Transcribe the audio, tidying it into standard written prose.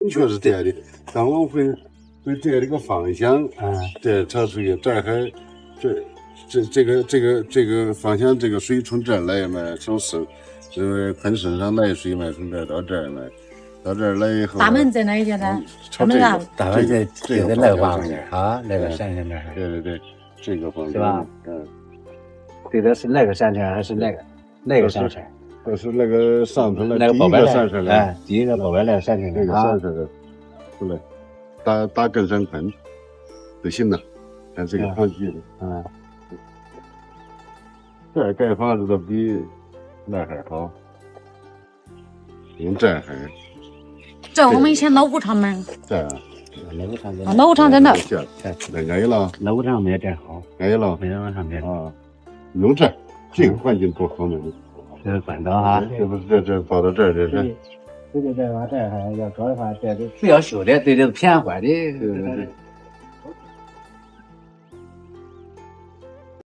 确是这样的。但我们会这个方向，这朝出去，这还这个方向，这个水从这儿来嘛，从喷身上来水嘛，从这儿到这儿嘛，到这儿来以后。大门在哪一边呢？朝这个，大门在那个方向啊，那个山那儿。对，这个方向是吧？对的是那个山城还是那个山城？是那个上头那个宝白山城来，第一个宝白来山城那个山城的，出来打根山坑就行了，按这个方向的。这儿盖房子都比那儿好，用这儿。这我们以前老武场门。这儿。老武场在那。那矮了。老武场没盖好，矮了，没往上面啊。用这个环境多好呢！这是管道啊，这不是这跑到这儿，这这个再往这儿还要搞的话，这是不要修的，对，这是偏坏的。对。